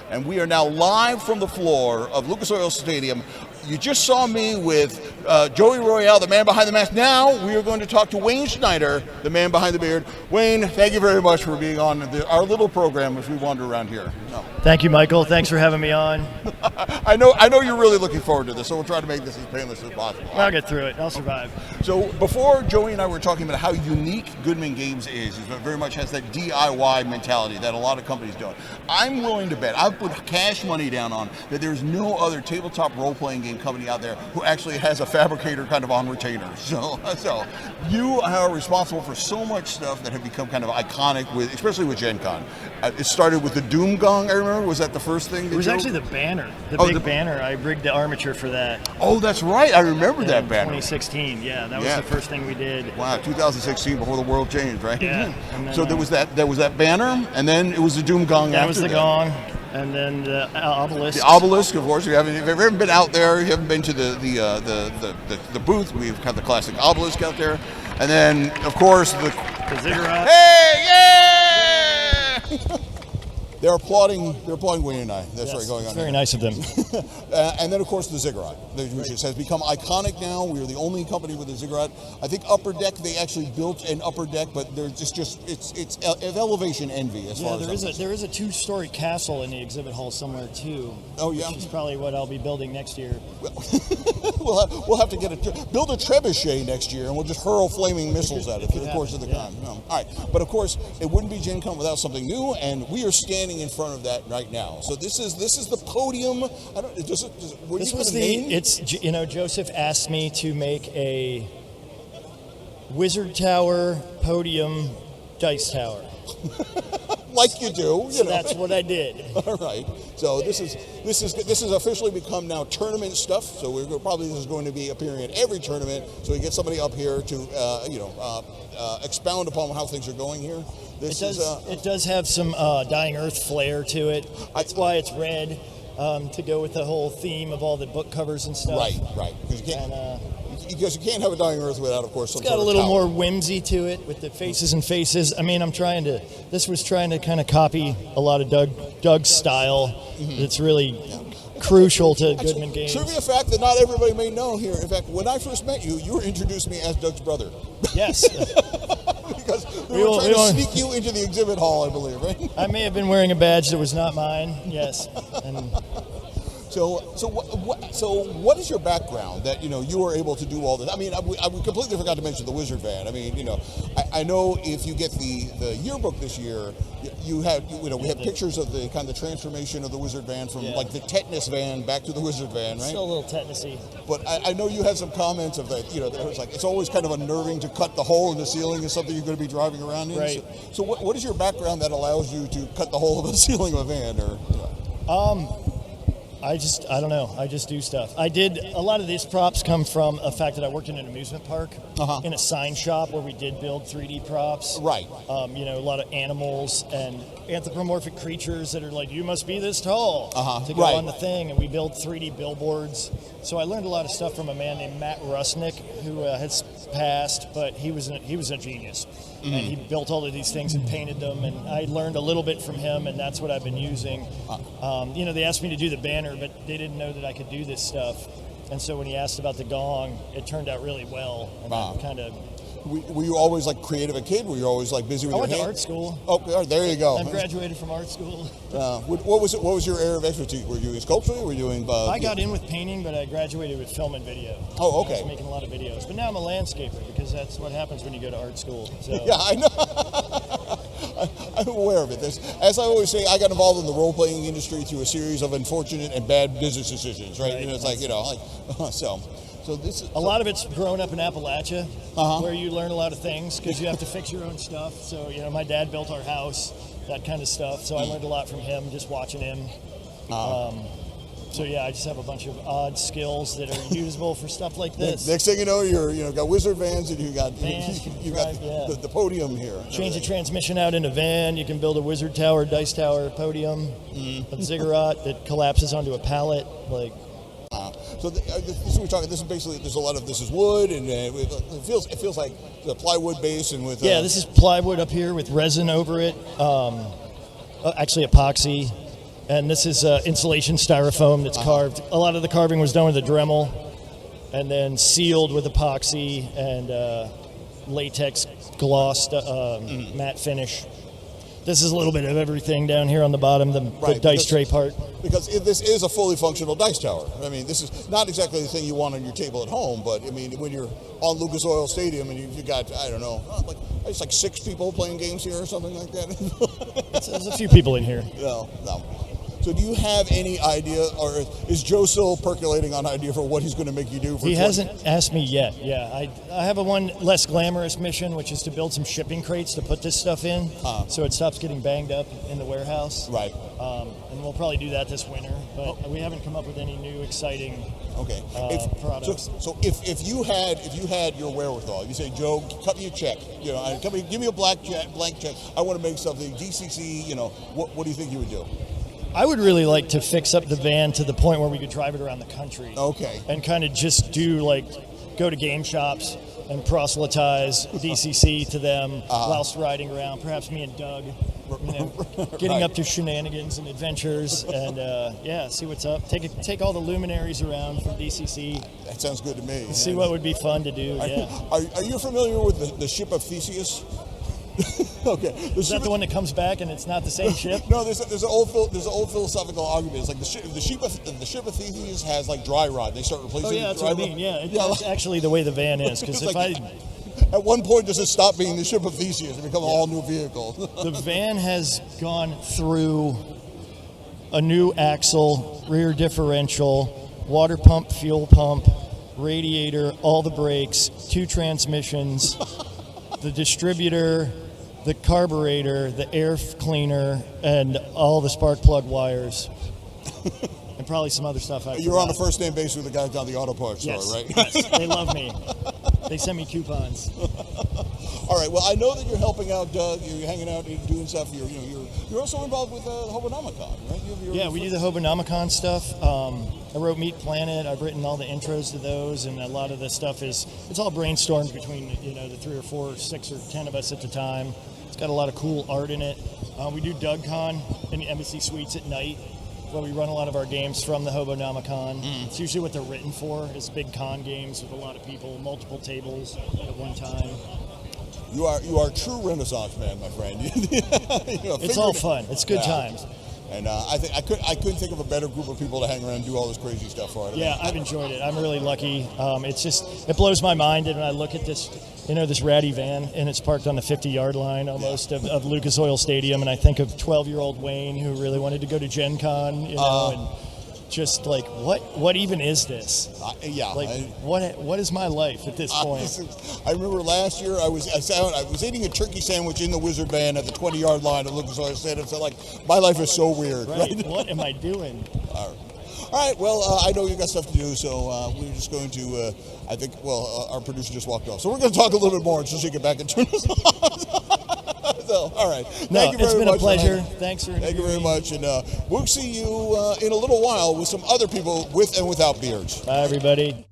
and we are now live from the floor of Lucas Oil Stadium. You just saw me with Joey Royale, the man behind the mask. Now we are going to talk to Wayne Snyder, the man behind the beard. Wayne, thank you very much for being on our little program as we wander around here. No. Thank you, Michael. Thanks for having me on. I know you're really looking forward to this, so we'll try to make this as painless as possible. I'll get through it. I'll survive. So before Joey and I were talking about how unique Goodman Games is, it very much has that DIY mentality that a lot of companies don't. I'm willing to bet, I've put cash money down on that there's no other tabletop role-playing game company out there who actually has a fabricator kind of on retainer. So you are responsible for so much stuff that have become kind of iconic, especially with Gen Con. It started with the Doom Gong, I remember. Was that the first thing? It was actually the banner, the big banner. I rigged the armature for that. Oh, that's right. I remember that banner. 2016, yeah. That was the first thing we did. Wow, 2016, before the world changed, right? Yeah. Then, so there was that banner, and then it was the Doom Gong. That was the gong, and then the obelisk. The obelisk, of course. If you haven't been out there, you haven't been to the booth, we've got the classic obelisk out there, and then of course the ziggurat. Hey, yeah! They're applauding Wayne and I. That's right, going on. Very nice of them. And then, of course, the ziggurat, which has become iconic now. We are the only company with a ziggurat. I think Upper Deck, they actually built an Upper Deck, but it's elevation envy as far as there is a two-story castle in the exhibit hall somewhere too. Oh yeah, which is probably what I'll be building next year. We'll have to build a trebuchet next year, and we'll just hurl flaming missiles at it through the course of the con. No. All right, but of course, it wouldn't be Gen Con without something new, and we are standing in front of that right now. So this is the podium. Joseph asked me to make a wizard tower podium dice tower. Like you do. So that's what I did. All right. So this has officially become now tournament stuff. So this is going to be appearing at every tournament. So we get somebody up here to expound upon how things are going here. It does have some Dying Earth flair to it. That's why it's red, to go with the whole theme of all the book covers and stuff. Right. Because you can't have a Dying Earth without, of course, some It's got a little more whimsy to it with the faces and faces. I mean, this was trying to kind of copy a lot of Doug's style. Mm-hmm. It's really crucial to Goodman Games. Trivia fact that not everybody may know here. In fact, when I first met you, you were introduced me as Doug's brother. Yes. Because we were trying to sneak you into the exhibit hall, I believe, right? I may have been wearing a badge that was not mine. Yes. So what is your background that you were able to do all this? I mean, I completely forgot to mention the Wizard Van. I mean, I know if you get the yearbook this year, we have pictures of the kind of transformation of the Wizard Van from like the tetanus van back to the Wizard Van, right? Still a little tetanusy. But I know you had some comments of that. That was like it's always kind of unnerving to cut the hole in the ceiling is something you're going to be driving around in. Right. So what is your background that allows you to cut the hole of the ceiling of a van I don't know. I just do stuff. A lot of these props come from a fact that I worked in an amusement park, in a sign shop where we did build 3D props. Right. A lot of animals and anthropomorphic creatures that are like, you must be this tall to go on the thing. And we build 3D billboards. So I learned a lot of stuff from a man named Matt Rusnick, who has passed, but he was a genius. Mm-hmm. And he built all of these things and painted them, and I learned a little bit from him, and that's what I've been using. They asked me to do the banner, but they didn't know that I could do this stuff. And so when he asked about the gong, it turned out really well. And Were you always like creative a kid? Were you always like busy with your hands? I went to art school. Oh, there you go. I graduated from art school. What was your area of expertise? Were you doing sculpture? Were you doing? I got in with painting, but I graduated with film and video. Oh, okay. I was making a lot of videos, but now I'm a landscaper because that's what happens when you go to art school. So. Yeah, I know. I'm aware of it. As I always say, I got involved in the role-playing industry through a series of unfortunate and bad business decisions, right? And it's like So this is a lot of it's grown up in Appalachia, where you learn a lot of things because you have to fix your own stuff. So my dad built our house, that kind of stuff. So I learned a lot from him, just watching him. So I just have a bunch of odd skills that are usable for stuff like this. Next thing you know, you're got wizard vans and you got the podium here. Change the transmission out in a van. You can build a wizard tower, dice tower, podium, a ziggurat that collapses onto a pallet, like. So this is what we're talking. This is basically there's a lot of this is wood and it feels like the plywood base and with this is plywood up here with resin over it. Actually epoxy. And this is insulation styrofoam that's carved. A lot of the carving was done with a Dremel and then sealed with epoxy and latex gloss matte finish. This is a little bit of everything down here on the bottom, the dice tray part. Because this is a fully functional dice tower. I mean, this is not exactly the thing you want on your table at home, but I mean, when you're on Lucas Oil Stadium and you got, I don't know, it's like 6 people playing games here or something like that. There's a few people in here. No. So do you have any idea, or is Joe still percolating on idea for what he's going to make you do? He hasn't asked me yet. Yeah, I have one less glamorous mission, which is to build some shipping crates to put this stuff in, so it stops getting banged up in the warehouse. Right. And we'll probably do that this winter, but we haven't come up with any new exciting products. So if you had your wherewithal, you say, Joe, cut me a check. Give me a blank check. I want to make something DCC. What do you think you would do? I would really like to fix up the van to the point where we could drive it around the country. Okay. And kind of just do go to game shops and proselytize DCC to them whilst riding around. Perhaps me and Doug, getting up to shenanigans and adventures, and see what's up. Take all the luminaries around from DCC. That sounds good to me. See what would be fun to do. Are you familiar with the ship of Theseus? Okay. Is that the one that comes back and it's not the same ship? No, there's an old philosophical argument. It's like the ship of Theseus has dry rod. They start replacing. Oh yeah, that's dry what I mean. Yeah, that's actually the way the van is. Because at one point, does it stop being the ship of Theseus and become an all-new vehicle? The van has gone through a new axle, rear differential, water pump, fuel pump, radiator, all the brakes, 2 transmissions, the distributor, the carburetor, the air cleaner, and all the spark plug wires. And probably some other stuff. You're on a first name basis with the guys down the auto parts store, right? Yes, they love me. They send me coupons. All right. Well, I know that you're helping out Doug. You're hanging out and doing stuff. You're also involved with Hobonomicon, right? We do the Hobonomicon stuff. I wrote Meat Planet. I've written all the intros to those, and a lot of the stuff it's all brainstormed between the 3 or 4, 6 or 10 of us at the time. It's got a lot of cool art in it. We do DougCon in the Embassy Suites at night, where we run a lot of our games from the Hobonomicon. It's usually what they're written for, is big con games with a lot of people, multiple tables at one time. You are a true Renaissance man, my friend. It's all fun. It's good times. And I couldn't think of a better group of people to hang around and do all this crazy stuff for. I've enjoyed it. I'm really lucky. It blows my mind when I look at this, this ratty van, and it's parked on the 50-yard line almost of Lucas Oil Stadium, and I think of 12-year-old Wayne who really wanted to go to Gen Con, and just what even is this? What is my life at this point? I remember last year I was eating a turkey sandwich in the Wizard Van at the 20-yard line at Lucas Oil Stadium. So my life is so weird. Right? What am I doing? All right. Well, I know you got stuff to do, so we're just going to. I think. Our producer just walked off, so we're going to talk a little bit more until she get back and turn us on. So, all right. Thank you very much. It's been a pleasure. Thanks for Thank you very much, and we'll see you in a little while with some other people with and without beards. Bye, everybody.